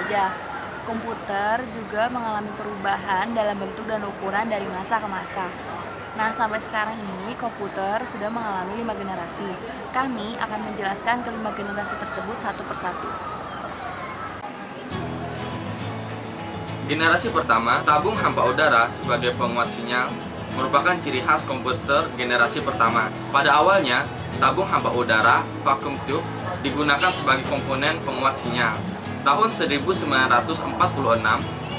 saja. Komputer juga mengalami perubahan dalam bentuk dan ukuran dari masa ke masa. Nah, sampai sekarang ini komputer sudah mengalami 5 generasi. Kami akan menjelaskan kelima generasi tersebut satu persatu. Generasi pertama, tabung hampa udara sebagai penguat sinyal, merupakan ciri khas komputer generasi pertama. Pada awalnya, tabung hampa udara vacuum tube digunakan sebagai komponen penguat sinyal. Tahun 1946,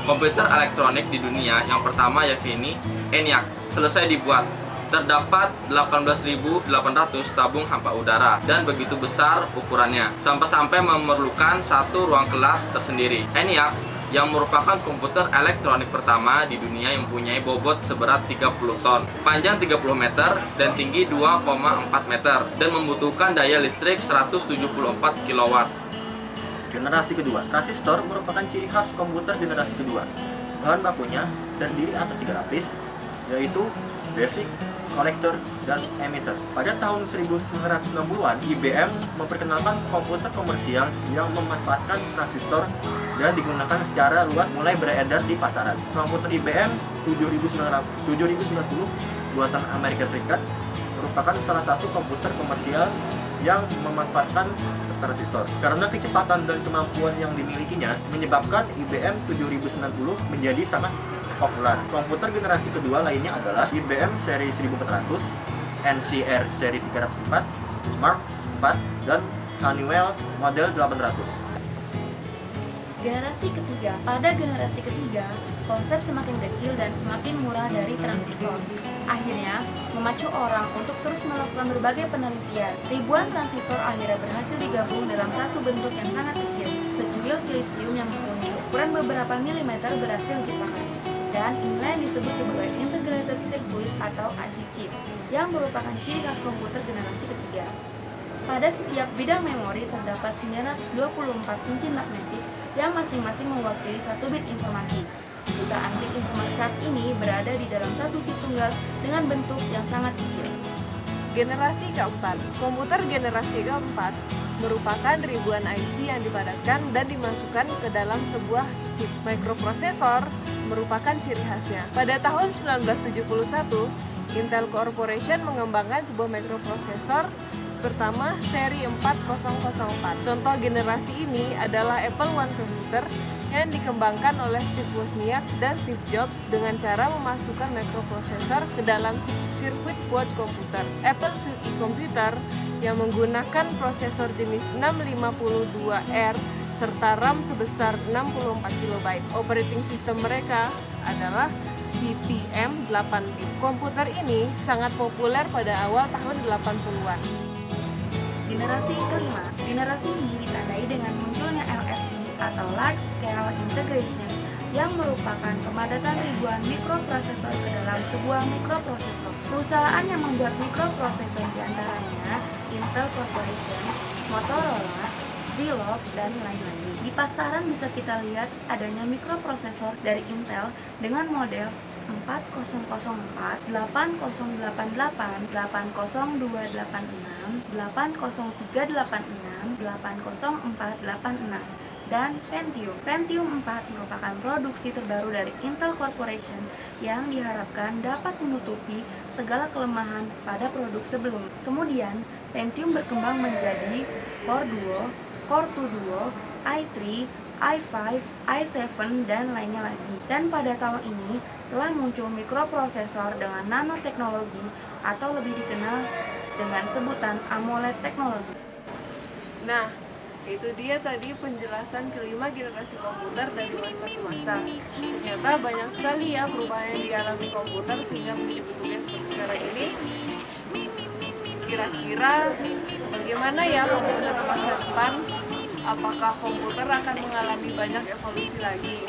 komputer elektronik di dunia yang pertama yakni ENIAC selesai dibuat. Terdapat 18.800 tabung hampa udara dan begitu besar ukurannya, sampai-sampai memerlukan satu ruang kelas tersendiri. ENIAC yang merupakan komputer elektronik pertama di dunia yang mempunyai bobot seberat 30 ton, panjang 30 meter, dan tinggi 2,4 meter, dan membutuhkan daya listrik 174 kW. Generasi kedua, transistor merupakan ciri khas komputer generasi kedua. Bahan bakunya terdiri atas 3 lapis, yaitu basic, collector, dan emitter. Pada tahun 1960-an, IBM memperkenalkan komputer komersial yang memanfaatkan transistor dan digunakan secara luas mulai beredar di pasaran. Komputer IBM 7090 buatan Amerika Serikat merupakan salah satu komputer komersial yang memanfaatkan transistor. Karena kecepatan dan kemampuan yang dimilikinya menyebabkan IBM 7090 menjadi sangat populer. Komputer generasi kedua lainnya adalah IBM seri 1400, NCR seri 304, Mark IV, dan Honeywell model 800. Generasi ketiga. Pada generasi ketiga, konsep semakin kecil dan semakin murah dari transistor. Akhirnya, memacu orang untuk terus melakukan berbagai penelitian. Ribuan transistor akhirnya berhasil digabung dalam satu bentuk yang sangat kecil. Secuil silisium yang mempunyai ukuran beberapa milimeter berhasil diciptakan. Dan inilah yang disebut sebagai Integrated Circuit atau IC chip, yang merupakan ciri khas komputer generasi ketiga. Pada setiap bidang memori terdapat 924 cincin magnetik yang masing-masing mewakili 1 bit informasi. Jutaan bit informasi saat ini berada di dalam satu chip tunggal dengan bentuk yang sangat kecil. Generasi keempat. Komputer generasi keempat merupakan ribuan IC yang dipadatkan dan dimasukkan ke dalam sebuah chip. Microprosesor merupakan ciri khasnya. Pada tahun 1971, Intel Corporation mengembangkan sebuah microprosesor pertama seri 4004. Contoh generasi ini adalah Apple I Computer yang dikembangkan oleh Steve Wozniak dan Steve Jobs dengan cara memasukkan microprosesor ke dalam sirkuit board komputer. Apple IIe Computer yang menggunakan prosesor jenis 652R serta RAM sebesar 64 KB. Operating system mereka adalah CP/M 8-bit. Komputer ini sangat populer pada awal tahun 80-an. Generasi kelima. Generasi ini ditandai dengan munculnya LSI atau Large Scale Integration yang merupakan pemadatan ribuan mikroprosesor ke dalam sebuah mikroprosesor. Perusahaan yang membuat mikroprosesor diantaranya Intel Corporation, Motorola, Zilog, dan lain-lain. Di pasaran bisa kita lihat adanya mikroprosesor dari Intel dengan model 4004, 8088, 80286, 80386, 80486, dan Pentium. Pentium 4 merupakan produksi terbaru dari Intel Corporation yang diharapkan dapat menutupi segala kelemahan pada produk sebelum. Kemudian, Pentium berkembang menjadi Core Duo, Core 2 Duo, i3, i5, i7, dan lainnya lagi. Dan pada tahun ini telah muncul mikroprosesor dengan nanoteknologi atau lebih dikenal dengan sebutan AMOLED teknologi. Nah, itu dia tadi penjelasan kelima generasi komputer dari masa ke masa. Ternyata banyak sekali ya perubahan yang dialami komputer sehingga menjadi bentuknya seperti sekarang ini. Kira-kira bagaimana ya komputer di masa depan? Apakah komputer akan mengalami banyak evolusi lagi?